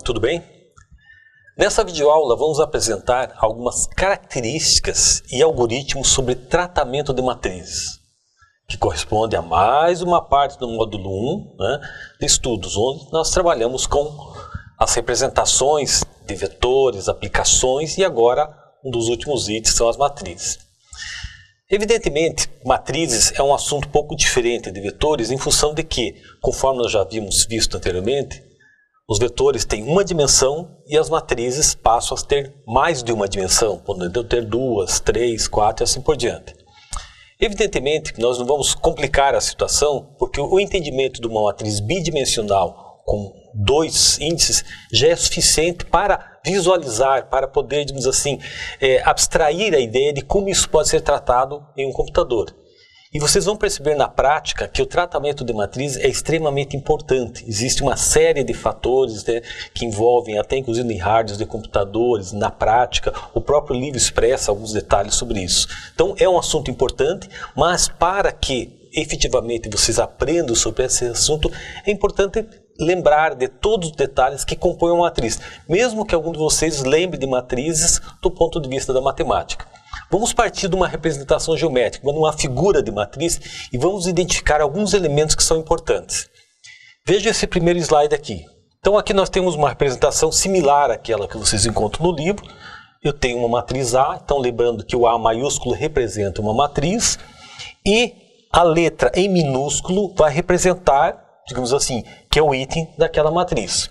tudo bem? Nessa videoaula vamos apresentar algumas características e algoritmos sobre tratamento de matrizes, que corresponde a mais uma parte do módulo 1 de estudos, onde nós trabalhamos com as representações de vetores, aplicações e agora um dos últimos itens são as matrizes. Evidentemente, matrizes é um assunto um pouco diferente de vetores em função de que, conforme nós já havíamos visto anteriormente, os vetores têm uma dimensão e as matrizes passam a ter mais de uma dimensão, podendo ter 2, 3, 4 e assim por diante. Evidentemente, nós não vamos complicar a situação, porque o entendimento de uma matriz bidimensional com 2 índices já é suficiente para visualizar, para poder, digamos assim, abstrair a ideia de como isso pode ser tratado em um computador. E vocês vão perceber na prática que o tratamento de matriz é extremamente importante. Existe uma série de fatores que envolvem até inclusive em hardwares de computadores, na prática. O próprio livro expressa alguns detalhes sobre isso. Então é um assunto importante, mas para que efetivamente vocês aprendam sobre esse assunto, é importante lembrar de todos os detalhes que compõem uma matriz, mesmo que algum de vocês lembre de matrizes do ponto de vista da matemática. Vamos partir de uma representação geométrica, de uma figura de matriz, e vamos identificar alguns elementos que são importantes. Veja esse primeiro slide aqui. Então aqui nós temos uma representação similar àquela que vocês encontram no livro. Eu tenho uma matriz A, então lembrando que o A maiúsculo representa uma matriz, e a letra em minúsculo vai representar, digamos assim, que é o item daquela matriz.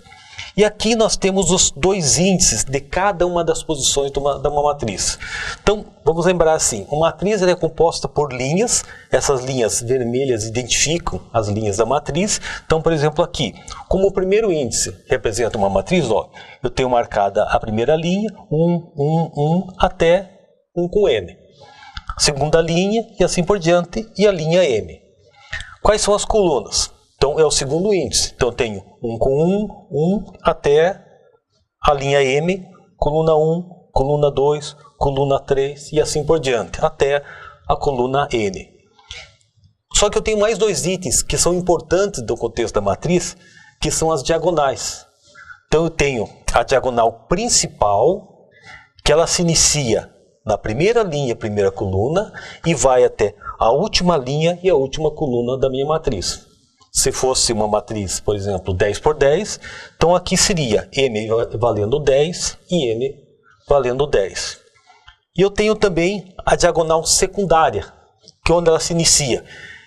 E aqui nós temos os 2 índices de cada uma das posições de uma matriz. Então, vamos lembrar assim, uma matriz é composta por linhas, essas linhas vermelhas identificam as linhas da matriz. Então, por exemplo, aqui, como o primeiro índice representa uma matriz, eu tenho marcada a primeira linha, 1, até 1 com M. Segunda linha e assim por diante, e a linha M. Quais são as colunas? Então é o segundo índice. Então eu tenho 1 com 1 até a linha M, coluna 1, coluna 2, coluna 3 e assim por diante, até a coluna N. Só que eu tenho mais 2 itens que são importantes do contexto da matriz, que são as diagonais. Então eu tenho a diagonal principal, que ela se inicia na primeira linha, primeira coluna, e vai até a última linha e a última coluna da minha matriz. Se fosse uma matriz, por exemplo, 10 por 10, então aqui seria M valendo 10 e M valendo 10. E eu tenho também a diagonal secundária, que é onde ela se inicia.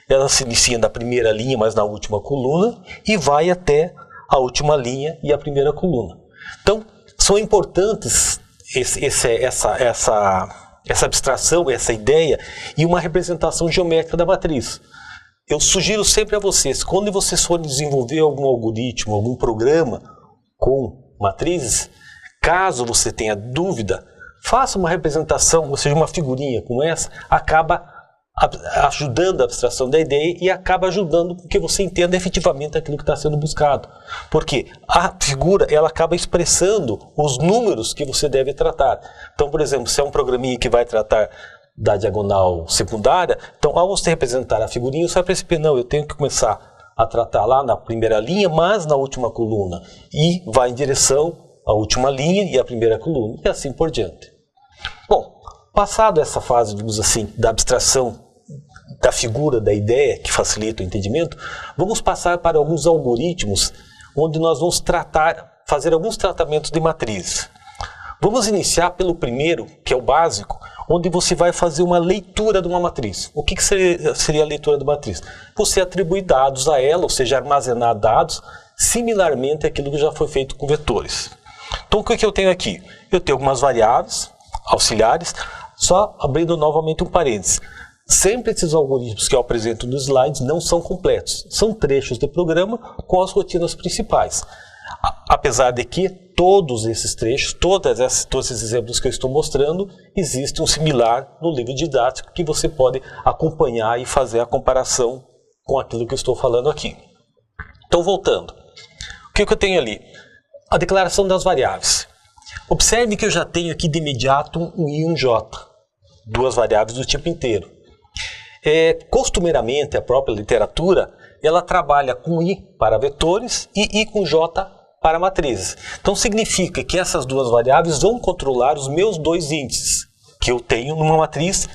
Ela se inicia na primeira linha, mas na última coluna, e vai até a última linha e a primeira coluna. Então, são importantes essa abstração, essa ideia e uma representação geométrica da matriz. Eu sugiro sempre a vocês, quando vocês forem desenvolver algum algoritmo, algum programa com matrizes, caso você tenha dúvida, faça uma representação, ou seja, uma figurinha como essa, acaba ajudando a abstração da ideia e acaba ajudando com que você entenda efetivamente aquilo que está sendo buscado. Porque a figura, ela acaba expressando os números que você deve tratar. Então, por exemplo, se é um programinha que vai tratar da diagonal secundária, então ao você representar a figurinha, você vai perceber, não, eu tenho que começar a tratar lá na primeira linha, mas na última coluna, e vai em direção à última linha e à primeira coluna, e assim por diante. Bom, passado essa fase, digamos assim, da abstração da figura, da ideia, que facilita o entendimento, vamos passar para alguns algoritmos, onde nós vamos fazer alguns tratamentos de matrizes. Vamos iniciar pelo primeiro, que é o básico, onde você vai fazer uma leitura de uma matriz. O que seria a leitura de uma matriz? Você atribui dados a ela, ou seja, armazenar dados, similarmente àquilo que já foi feito com vetores. Então, o que eu tenho aqui? Eu tenho algumas variáveis auxiliares, só abrindo novamente um parênteses. Sempre esses algoritmos que eu apresento nos slides não são completos. São trechos de programa com as rotinas principais. Apesar de que todos esses trechos, todos esses exemplos que eu estou mostrando, existe um similar no livro didático que você pode acompanhar e fazer a comparação com aquilo que eu estou falando aqui. Então, voltando. O que eu tenho ali? A declaração das variáveis. Observe que eu já tenho aqui de imediato um I e um J, 2 variáveis do tipo inteiro. Costumeiramente, a própria literatura, ela trabalha com I para vetores e I com J para matrizes. Então significa que essas duas variáveis vão controlar os meus dois índices que eu tenho numa matriz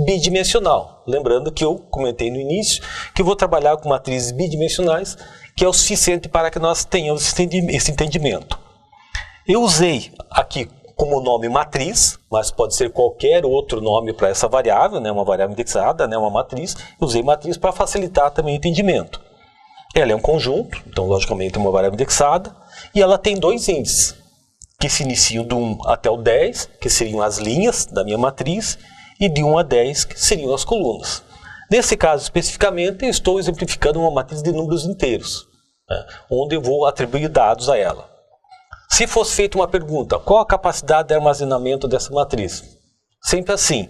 bidimensional. Lembrando que eu comentei no início que eu vou trabalhar com matrizes bidimensionais, que é o suficiente para que nós tenhamos esse entendimento. Eu usei aqui como nome matriz, mas pode ser qualquer outro nome para essa variável, né, uma variável indexada, né, uma matriz. Eu usei matriz para facilitar também o entendimento. Ela é um conjunto, então logicamente é uma variável indexada, e ela tem dois índices, que se iniciam do 1 até o 10, que seriam as linhas da minha matriz, e de 1 a 10, que seriam as colunas. Nesse caso especificamente, eu estou exemplificando uma matriz de números inteiros, né, onde eu vou atribuir dados a ela. Se fosse feita uma pergunta, qual a capacidade de armazenamento dessa matriz? Sempre assim,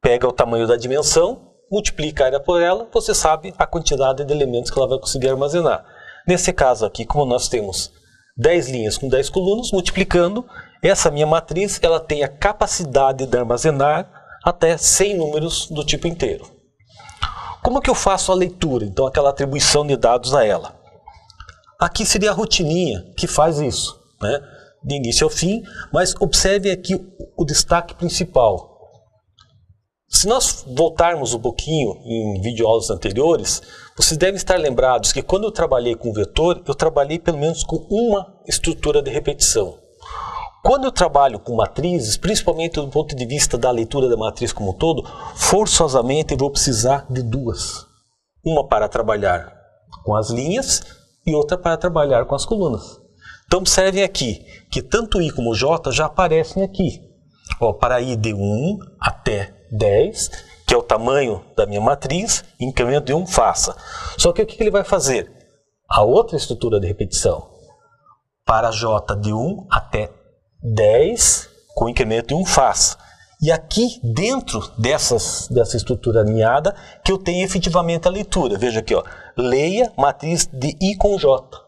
pega o tamanho da dimensão, multiplica ela por ela, você sabe a quantidade de elementos que ela vai conseguir armazenar. Nesse caso aqui, como nós temos 10 linhas com 10 colunas, multiplicando, essa minha matriz ela tem a capacidade de armazenar até 100 números do tipo inteiro. Como que eu faço a leitura, então aquela atribuição de dados a ela? Aqui seria a rotininha que faz isso, né? De início ao fim, mas observe aqui o destaque principal. Se nós voltarmos um pouquinho em videoaulas anteriores, vocês devem estar lembrados que quando eu trabalhei com vetor, eu trabalhei pelo menos com uma estrutura de repetição. Quando eu trabalho com matrizes, principalmente do ponto de vista da leitura da matriz como um todo, forçosamente eu vou precisar de duas. Uma para trabalhar com as linhas e outra para trabalhar com as colunas. Então observem aqui que tanto I como J já aparecem aqui. Ó, para I de 1 até 10, que é o tamanho da minha matriz, incremento de 1 faça. Só que o que ele vai fazer? A outra estrutura de repetição. Para J de 1 até 10, com incremento de 1 faça. E aqui dentro dessa estrutura alinhada, que eu tenho efetivamente a leitura. Veja aqui, ó, leia matriz de I com J.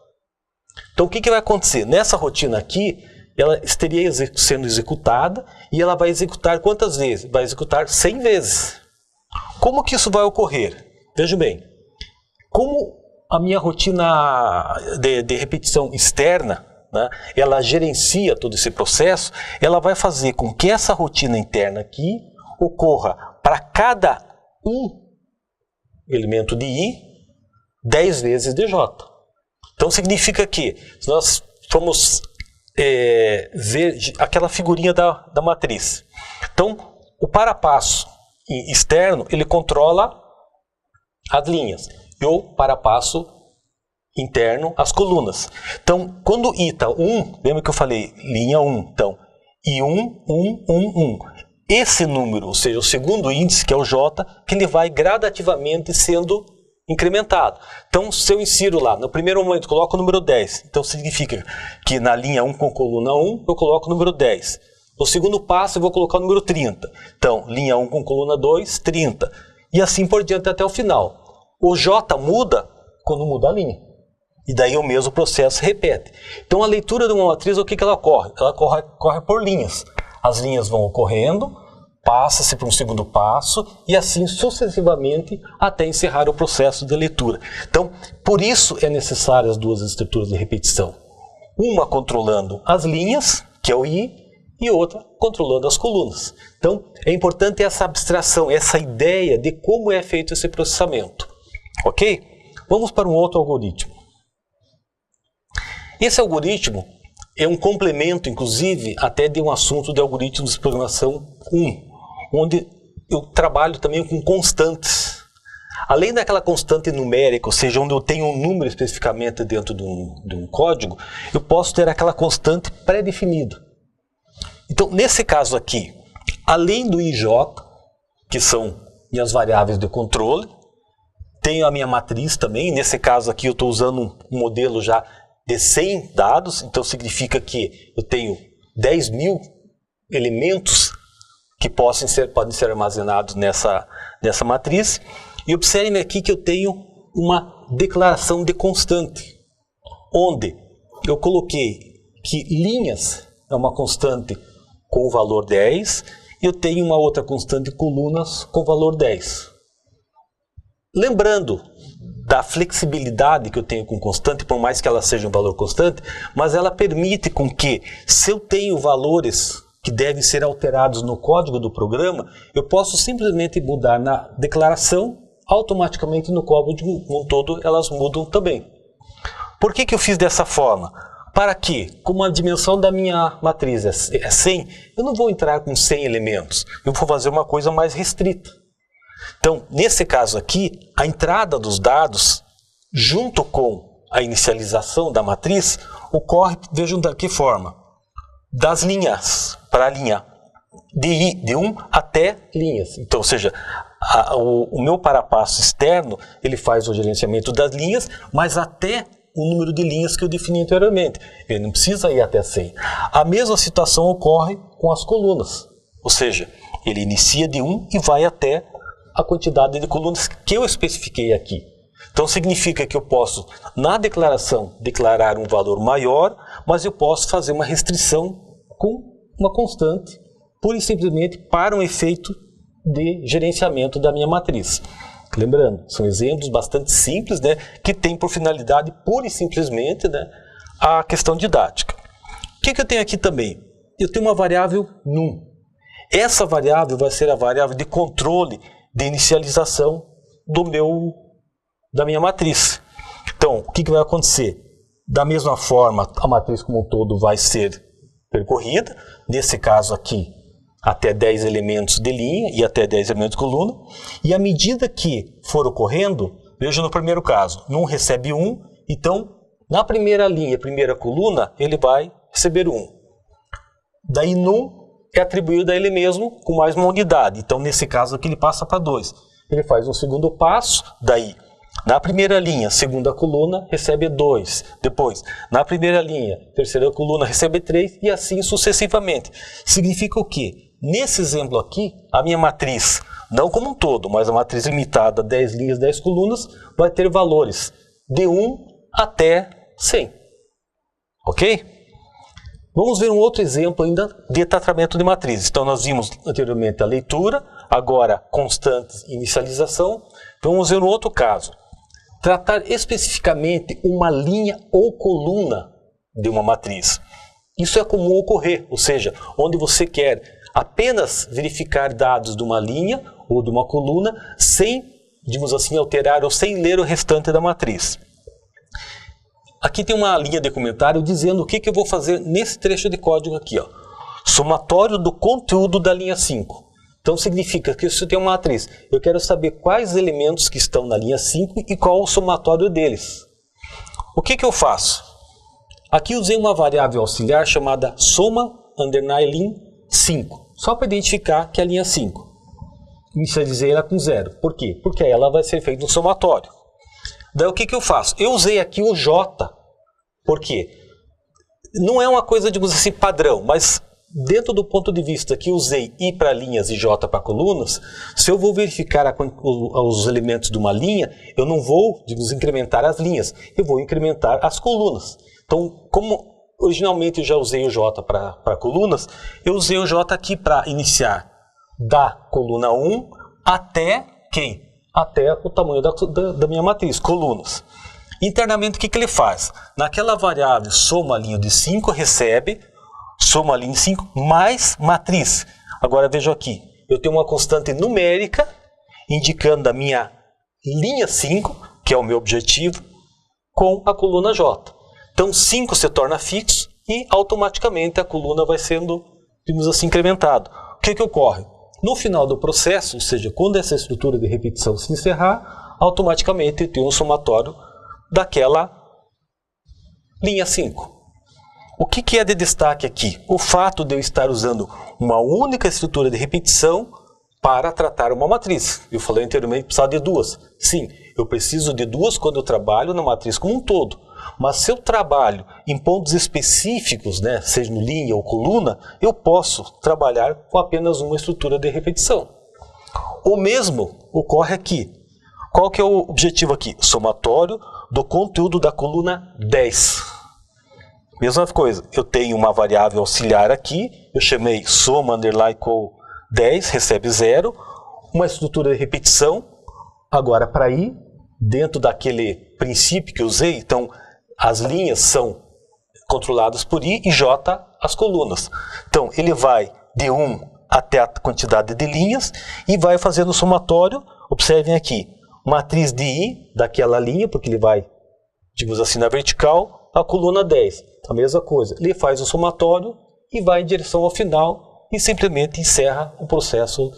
Então o que vai acontecer? Nessa rotina aqui, ela estaria sendo executada e ela vai executar quantas vezes? Vai executar 100 vezes. Como que isso vai ocorrer? Veja bem, como a minha rotina de repetição externa, né, ela gerencia todo esse processo, ela vai fazer com que essa rotina interna aqui ocorra para cada um elemento de I 10 vezes de J. Então significa que, se nós formos ver aquela figurinha da matriz, então o parapasso externo ele controla as linhas e o parapasso interno as colunas. Então quando I está 1, lembra que eu falei linha 1, então I1, 1, 1, 1. Esse número, ou seja, o segundo índice, que é o J, que ele vai gradativamente sendo incrementado. Então, se eu insiro lá, no primeiro momento, coloco o número 10. Então, significa que na linha 1 com coluna 1, eu coloco o número 10. No segundo passo, eu vou colocar o número 30. Então, linha 1 com coluna 2, 30. E assim por diante até o final. O J muda quando muda a linha. E daí o mesmo processo repete. Então, a leitura de uma matriz, o que ela ocorre? Ela corre por linhas. As linhas vão ocorrendo, passa-se para um segundo passo e assim sucessivamente até encerrar o processo de leitura. Então, por isso é necessário as duas estruturas de repetição. Uma controlando as linhas, que é o I, e outra controlando as colunas. Então, é importante essa abstração, essa ideia de como é feito esse processamento. Ok? Vamos para um outro algoritmo. Esse algoritmo é um complemento, inclusive, até de um assunto de algoritmos de programação 1, onde eu trabalho também com constantes. Além daquela constante numérica, ou seja, onde eu tenho um número especificamente dentro de um código, eu posso ter aquela constante pré-definida. Então, nesse caso aqui, além do IJ, que são minhas variáveis de controle, tenho a minha matriz também. Nesse caso aqui, eu estou usando um modelo já de 100 dados, então significa que eu tenho 10.000 elementos que podem ser armazenados nessa matriz. E observem aqui que eu tenho uma declaração de constante, onde eu coloquei que linhas é uma constante com o valor 10, e eu tenho uma outra constante de colunas com o valor 10. Lembrando da flexibilidade que eu tenho com constante, por mais que ela seja um valor constante, mas ela permite com que, se eu tenho valores que devem ser alterados no código do programa, eu posso simplesmente mudar na declaração, automaticamente no código como um todo elas mudam também. Por que eu fiz dessa forma? Para que, como a dimensão da minha matriz é 100, eu não vou entrar com 100 elementos, eu vou fazer uma coisa mais restrita. Então, nesse caso aqui, a entrada dos dados, junto com a inicialização da matriz, ocorre, vejam de que forma, das linhas, para a linha de 1 até linhas. Então, ou seja, o meu parapasso externo, ele faz o gerenciamento das linhas, mas até o número de linhas que eu defini anteriormente. Ele não precisa ir até 100. A mesma situação ocorre com as colunas. Ou seja, ele inicia de 1 e vai até a quantidade de colunas que eu especifiquei aqui. Então significa que eu posso, na declaração, declarar um valor maior, mas eu posso fazer uma restrição com uma constante, pura e simplesmente para um efeito de gerenciamento da minha matriz. Lembrando, são exemplos bastante simples, né, que têm por finalidade pura e simplesmente, né, a questão didática. O que eu tenho aqui também? Eu tenho uma variável num. Essa variável vai ser a variável de controle de inicialização da minha matriz. Então, o que vai acontecer? Da mesma forma, a matriz como um todo vai ser percorrida, nesse caso aqui, até 10 elementos de linha e até 10 elementos de coluna, e à medida que for ocorrendo, veja no primeiro caso, num recebe 1, então, na primeira linha, primeira coluna, ele vai receber 1. Daí, num é atribuído a ele mesmo com mais uma unidade. Então, nesse caso aqui, ele passa para 2. Ele faz um segundo passo, daí, na primeira linha, segunda coluna, recebe 2. Depois, na primeira linha, terceira coluna, recebe 3 e assim sucessivamente. Significa o quê? Nesse exemplo aqui, a minha matriz, não como um todo, mas a matriz limitada, 10 linhas, 10 colunas, vai ter valores de 1 até 100. Ok? Vamos ver um outro exemplo ainda de tratamento de matrizes. Então, nós vimos anteriormente a leitura, agora constantes e inicialização. Vamos ver um outro caso. Tratar especificamente uma linha ou coluna de uma matriz. Isso é comum ocorrer, ou seja, onde você quer apenas verificar dados de uma linha ou de uma coluna sem, digamos assim, alterar ou sem ler o restante da matriz. Aqui tem uma linha de comentário dizendo o que eu vou fazer nesse trecho de código aqui, ó. Somatório do conteúdo da linha 5. Então significa que se eu tenho uma matriz, eu quero saber quais elementos que estão na linha 5 e qual o somatório deles. O que eu faço? Aqui usei uma variável auxiliar chamada soma_line5, só para identificar que é a linha 5. Inicializei ela com 0. Por quê? Porque aí ela vai ser feita um somatório. Daí o que eu faço? Eu usei aqui o J. Por quê? Não é uma coisa, digamos assim, padrão, mas dentro do ponto de vista que usei I para linhas e J para colunas, se eu vou verificar os elementos de uma linha, eu não vou, digamos, incrementar as linhas, eu vou incrementar as colunas. Então, como originalmente eu já usei o J para colunas, eu usei o J aqui para iniciar da coluna 1 até quem? Até o tamanho da minha matriz, colunas. Internamente, o que ele faz? Naquela variável soma linha de 5, recebe soma linha de 5 mais matriz. Agora veja aqui, eu tenho uma constante numérica indicando a minha linha 5, que é o meu objetivo, com a coluna J. Então 5 se torna fixo e automaticamente a coluna vai sendo, digamos assim, incrementado. O que ocorre? No final do processo, ou seja, quando essa estrutura de repetição se encerrar, automaticamente eu tenho um somatório daquela linha 5. O que é de destaque aqui? O fato de eu estar usando uma única estrutura de repetição para tratar uma matriz. Eu falei anteriormente que precisava de duas. Sim, eu preciso de duas quando eu trabalho na matriz como um todo. Mas se eu trabalho em pontos específicos, né, seja no linha ou coluna, eu posso trabalhar com apenas uma estrutura de repetição. O mesmo ocorre aqui. Qual que é o objetivo aqui? Somatório do conteúdo da coluna 10. Mesma coisa, eu tenho uma variável auxiliar aqui, eu chamei soma__10, recebe 0, uma estrutura de repetição, agora para I, dentro daquele princípio que eu usei. Então, as linhas são controladas por I e J as colunas. Então, ele vai de 1 até a quantidade de linhas e vai fazendo o somatório. Observem aqui, matriz de I daquela linha, porque ele vai, digamos assim, na vertical, a coluna 10. A mesma coisa, ele faz o somatório e vai em direção ao final e simplesmente encerra o processo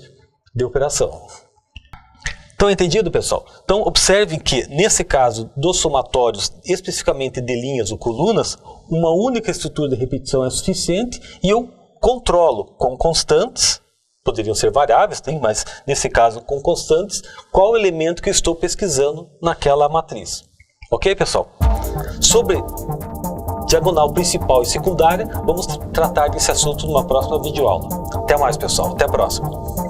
de operação. Então, entendido, pessoal? Então, observem que, nesse caso dos somatórios, especificamente de linhas ou colunas, uma única estrutura de repetição é suficiente e eu controlo com constantes, poderiam ser variáveis, mas nesse caso com constantes, qual elemento que eu estou pesquisando naquela matriz. Ok, pessoal? Sobre diagonal principal e secundária, vamos tratar desse assunto numa próxima videoaula. Até mais, pessoal. Até a próxima.